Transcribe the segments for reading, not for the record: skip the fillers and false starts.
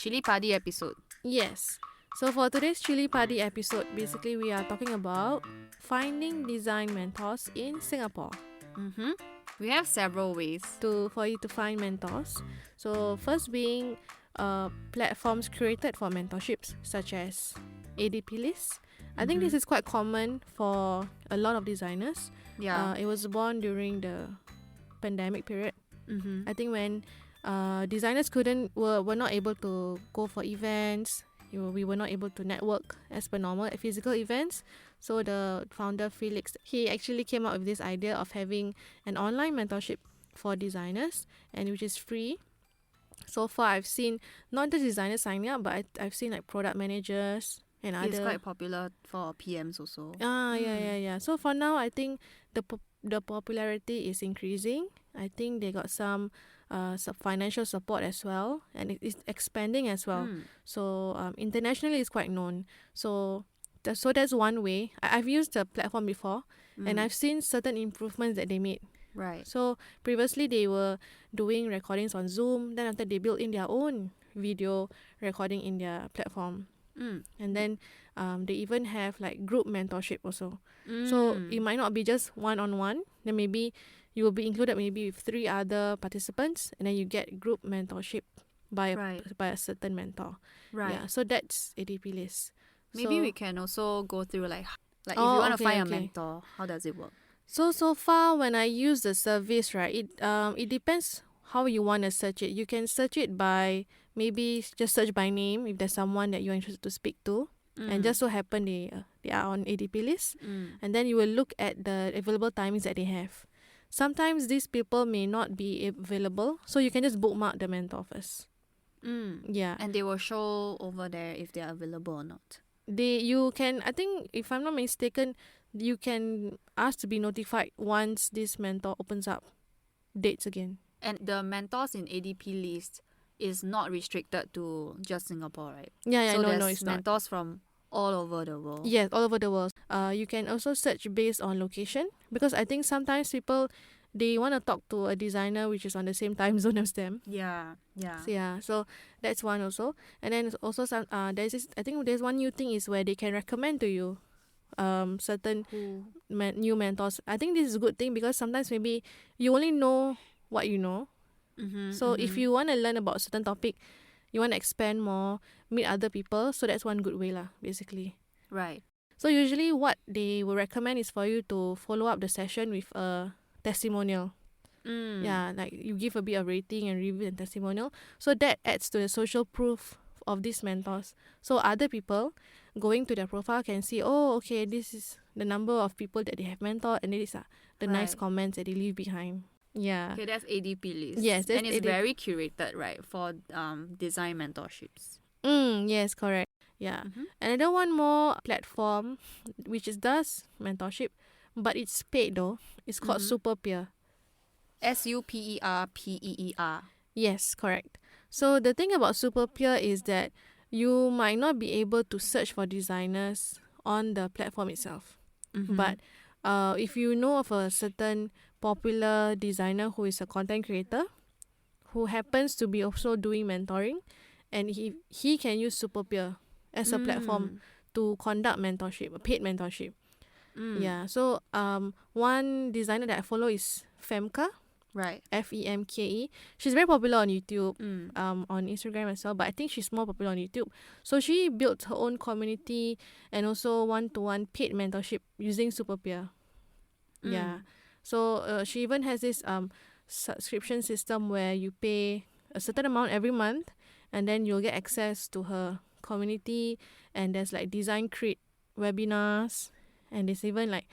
Chilli Padi episode. Yes. So for today's Chilli Padi episode, basically we are talking about finding design mentors in Singapore. We have several ways. For you to find mentors. So first being platforms created for mentorships such as ADP lists. I think this is quite common for a lot of designers. Yeah. It was born during the pandemic period. I think when designers were not able to go for events, we were not able to network as per normal at physical events. So the founder Felix, he actually came up with this idea of having an online mentorship for designers, and which is free. So far, I've seen not just designers signing up, but I've seen like product managers and It's other. quite popular for PMs also. Yeah. So for now, I think the popularity is increasing. I think they got some financial support as well, and it's expanding as well. So internationally, it's quite known. So that's one way. I've used the platform before, and I've seen certain improvements that they made. Right. So previously they were doing recordings on Zoom. Then after they built in their own video recording in their platform. And then they even have like group mentorship also. So it might not be just one-on-one. Then maybe you will be included maybe with 3 other participants, and then you get group mentorship by a certain mentor. Right. Yeah. So that's ADP list. Maybe we can also go through like if you want to find a mentor, how does it work? So far when I use the service, right, it depends how you want to search it. You can search it by maybe just search by name if there's someone that you're interested to speak to, and just so happen they are on ADP list, and then you will look at the available timings that they have. Sometimes these people may not be available, so you can just bookmark the mentor first. Yeah. And they will show over there if they are available or not. You can, I think if I'm not mistaken, you can ask to be notified once this mentor opens up dates again. And the mentors in ADP list is not restricted to just Singapore, right? Yeah, so no, there's it's not. mentors from all over the world. Yes, all over the world. You can also search based on location, because I think sometimes people, they want to talk to a designer which is on the same time zone as them. Yeah. So that's one also. And then also some there's this, I think there's one new thing is where they can recommend to you certain new mentors. I think this is a good thing because sometimes maybe you only know what you know. So if you want to learn about a certain topic, you want to expand more, meet other people, so that's one good way lah, basically. Right. So usually what they will recommend is for you to follow up the session with a testimonial. Yeah, like you give a bit of rating and review and testimonial. So that adds to the social proof of these mentors. So other people going to their profile can see, oh, okay, this is the number of people that they have mentored, and these are the nice comments that they leave behind. Yeah. Okay, that's ADP list. Yes, that's and it's ADP. very curated, right, for design mentorships. Yes, correct. Yeah. Another one more platform which does mentorship, but it's paid though. It's called Superpeer. SUPERPEER. Yes, correct. So the thing about Superpeer is that you might not be able to search for designers on the platform itself. But if you know of a certain popular designer who is a content creator, who happens to be also doing mentoring, and he can use Superpeer as a platform to conduct mentorship, a paid mentorship. Yeah. So one designer that I follow is Femka. Right. FEMKE. She's very popular on YouTube, on Instagram as well, but I think she's more popular on YouTube. So she built her own community and also one-to-one paid mentorship using Superpeer. Yeah. So she even has this subscription system where you pay a certain amount every month, and then you'll get access to her community, and there's like design crit webinars, and there's even like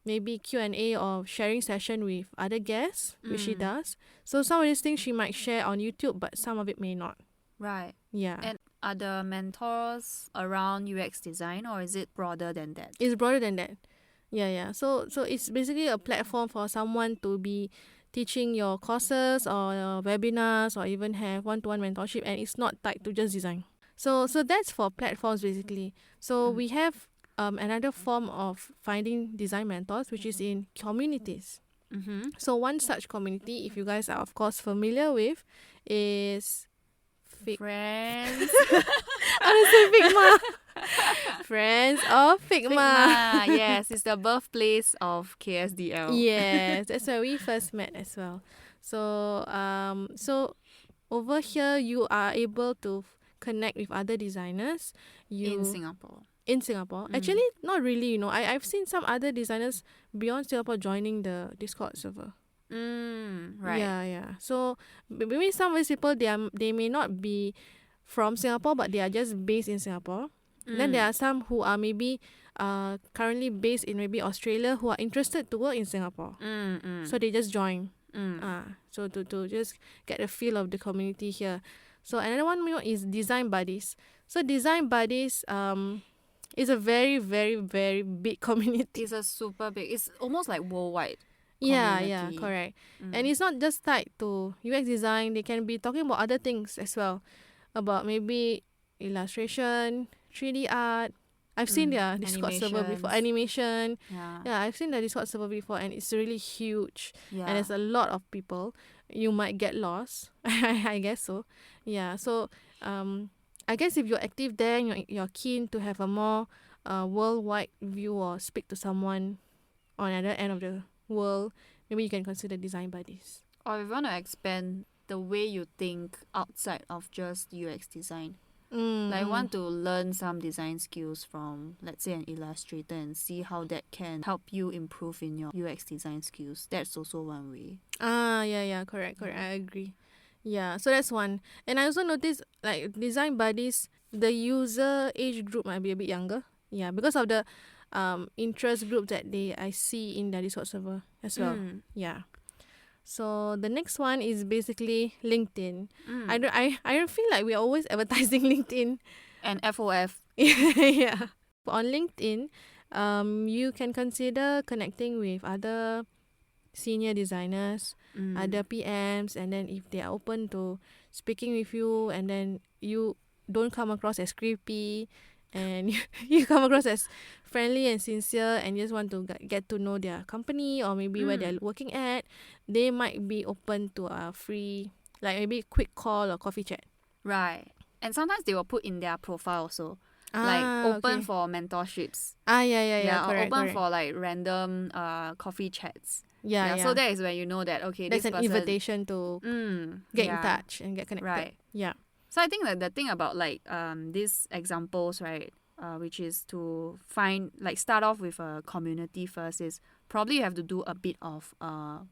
maybe Q&A or sharing session with other guests, which she does. So some of these things she might share on YouTube, but some of it may not. Right. Yeah. And are the mentors around UX design, or is it broader than that? It's broader than that. Yeah. So it's basically a platform for someone to be teaching your courses or your webinars, or even have one-to-one mentorship, and it's not tied to just design. So that's for platforms basically. So we have another form of finding design mentors, which is in communities. So one such community, if you guys are of course familiar with, is Friends. I want to say Figma. Friends of Figma. Yes, it's the birthplace of KSDL. Yes, that's where we first met as well. So so over here you are able to connect with other designers. In Singapore. In Singapore. Actually, not really, I've seen some other designers beyond Singapore joining the Discord server. Right. Yeah. So maybe some of these people they may not be from Singapore, but they are just based in Singapore. Then there are some who are maybe currently based in maybe Australia who are interested to work in Singapore. So they just join. So to just get a feel of the community here. So another one more is Design Buddies. So Design Buddies is a very, very, very big community. It's a super big. It's almost like worldwide. Yeah, correct. And it's not just tied to UX design. They can be talking about other things as well, about maybe illustration, 3D art. I've seen their Discord server before. Animation. Yeah, I've seen the Discord server before, and it's really huge. Yeah. And there's a lot of people. You might get lost. I guess so. Yeah. So I guess if you're active there and you're keen to have a more worldwide view or speak to someone on the other end of the world, maybe you can consider Design Buddies. Or if you want to expand the way you think outside of just UX design. Like want to learn some design skills from, let's say, an illustrator and see how that can help you improve in your UX design skills. That's also one way. Yeah, correct. I agree. Yeah, so that's one. And I also noticed like Design Buddies, the user age group might be a bit younger. Yeah, because of the interest group that I see in the Discord server as well. Yeah. So the next one is basically LinkedIn. I don't feel like we're always advertising LinkedIn. And FOF. Yeah. On LinkedIn, you can consider connecting with other senior designers, other PMs, and then if they are open to speaking with you, and then you don't come across as creepy, and you come across as friendly and sincere, and just want to get to know their company or maybe where they're working at, they might be open to a free, like maybe quick call or coffee chat. Right. And sometimes they will put in their profile also. Like open for mentorships. Yeah, or correct, open for like random coffee chats. Yeah. So that is when you know that, okay, that's this an person, invitation to get in touch and get connected. Right. Yeah. So I think that the thing about like these examples, right, which is to start off with a community first, is probably you have to do a bit of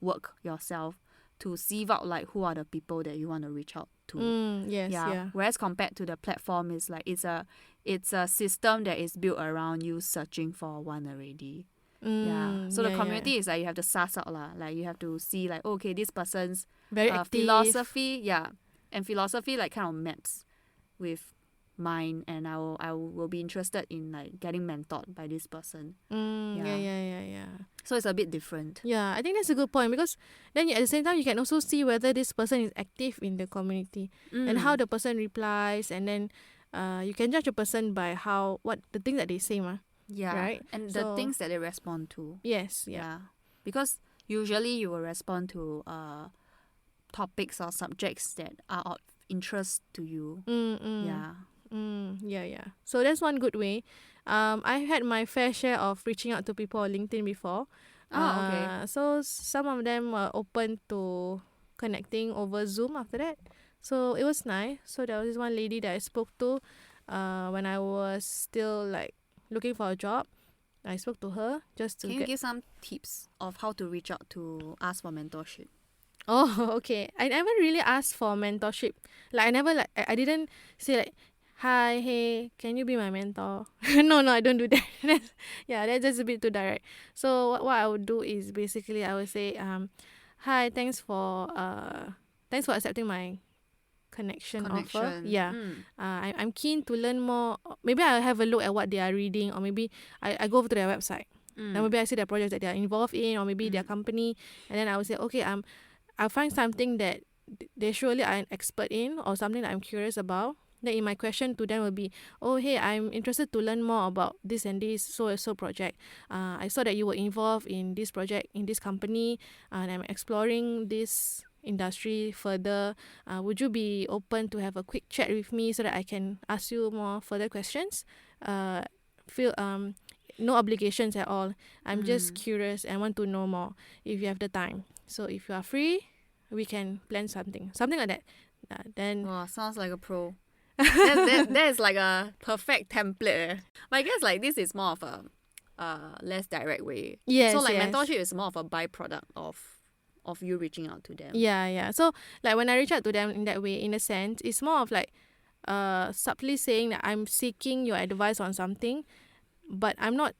work yourself to sieve out like who are the people that you want to reach out to. Yes. Yeah. Whereas compared to the platform, is like it's a system that is built around you searching for one already. So the community is like you have to suss out lah. Like you have to see like, okay, this person's very active. Philosophy, and philosophy like kind of maps with mine, and I will be interested in like getting mentored by this person. Yeah. So it's a bit different. Yeah, I think that's a good point, because then at the same time you can also see whether this person is active in the community and how the person replies, and then you can judge a person by what the things that they say, right? And the things that they respond to. Yes, yeah. Because usually you will respond to topics or subjects that are of interest to you. Yeah. So that's one good way. I had my fair share of reaching out to people on LinkedIn before. Okay. So some of them were open to connecting over Zoom after that. So it was nice. So there was this one lady that I spoke to when I was still like looking for a job. I spoke to her just to Can you give some tips of how to reach out to ask for mentorship? Oh, okay. I never really asked for mentorship. Like I didn't say like, hi, hey, can you be my mentor? No, I don't do that. That's just a bit too direct. So what I would do is basically I would say, hi, thanks for accepting my connection offer. Yeah. I'm keen to learn more. Maybe I'll have a look at what they are reading, or maybe I go over to their website. And maybe I see the projects that they are involved in, or maybe their company, and then I would say, okay, I'll find something that they surely are an expert in, or something that I'm curious about. Then in my question to them will be, oh, hey, I'm interested to learn more about this and this so project. I saw that you were involved in this project in this company, and I'm exploring this industry further. Would you be open to have a quick chat with me so that I can ask you more further questions? Feel no obligations at all. I'm just curious and want to know more if you have the time. So if you are free, we can plan something like that. Then Wow, sounds like a pro. that is like a perfect template. But I guess like this is more of a less direct way. yes, So like yes. mentorship is more of a byproduct of you reaching out to them. Yeah. So like when I reach out to them in that way, in a sense, it's more of like subtly saying that I'm seeking your advice on something, but I'm not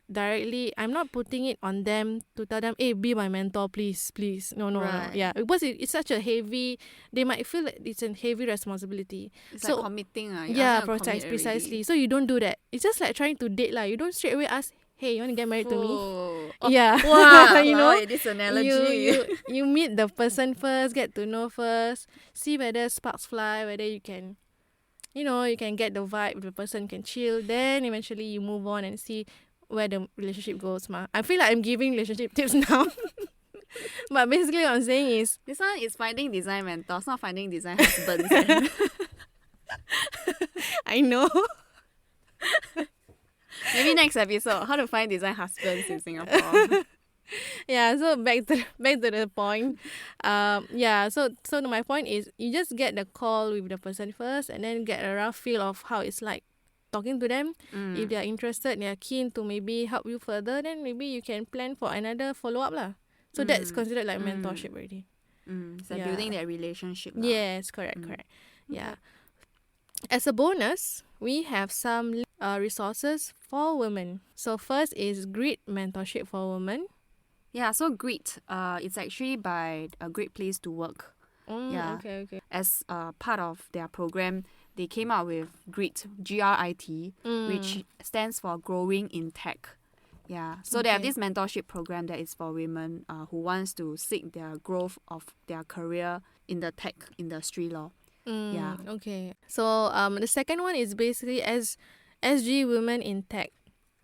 putting it on them to tell them, hey, be my mentor, please. No. Right. Yeah, because it's such a heavy, they might feel like it's a heavy responsibility. It's So like committing. yeah, precisely. So you don't do that. It's just like trying to date. You don't straight away ask, hey, you want to get married to me? Oh, Yeah. wow, You know, this analogy. you meet the person first, get to know first, see whether sparks fly, whether you can, you can get the vibe, the person can chill. Then eventually you move on and see where the relationship goes. I feel like I'm giving relationship tips now. But basically what I'm saying is, This one is finding design mentors, not finding design husbands. I know. Maybe next episode, how to find design husbands in Singapore. Yeah, so back to the point. So my point is, you just get the call with the person first and then get a rough feel of how it's like talking to them. If they are interested, they are keen to maybe help you further, then maybe you can plan for another follow-up lah. So that's considered like mentorship already. It's like building that relationship. Yes, correct. Yeah. As a bonus, we have some resources for women. So first is Grit Mentorship for Women. Yeah, so Grit, it's actually by a Great Place to Work. Yeah. Okay. As part of their program, they came out with Grit, GRIT, which stands for Growing in Tech. Yeah, so they have this mentorship program that is for women who wants to seek their growth of their career in the tech industry. Yeah. Okay. So the second one is basically SG Women in Tech.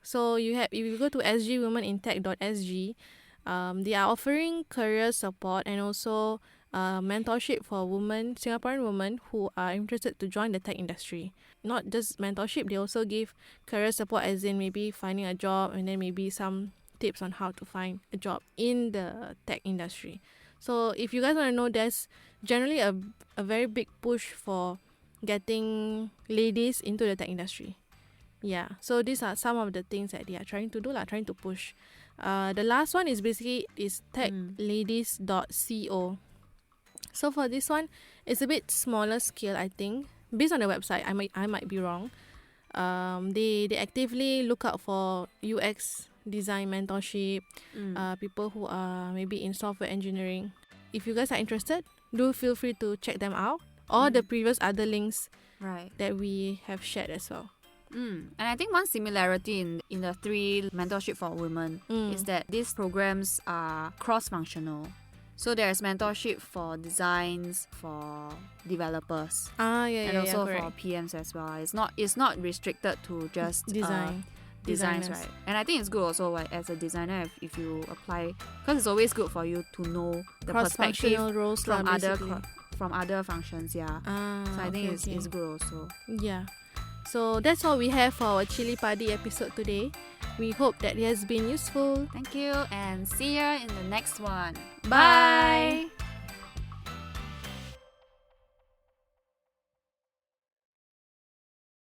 So if you go to sgwomenintech.sg, they are offering career support and also mentorship for Singaporean women who are interested to join the tech industry. Not just mentorship, they also give career support, as in maybe finding a job and then maybe some tips on how to find a job in the tech industry. So if you guys want to know, there's generally a very big push for getting ladies into the tech industry. Yeah, so these are some of the things that they are trying to do, trying to push. The last one is techladies.co. So for this one, it's a bit smaller scale, I think. Based on the website, I might be wrong. They actively look out for UX design mentorship, people who are maybe in software engineering. If you guys are interested, do feel free to check them out, or the previous other links that we have shared as well. And I think one similarity in the three mentorship for women is that these programs are cross-functional. So there's mentorship for designs, for developers, and also for PMs as well. It's not restricted to just designs, right? And I think it's good also, like, as a designer, if you apply, because it's always good for you to know the perspective roles from other functions. So I think it's good also. Yeah. So that's all we have for our Chilli Padi episode today. We hope that it has been useful. Thank you, and see you in the next one. Bye.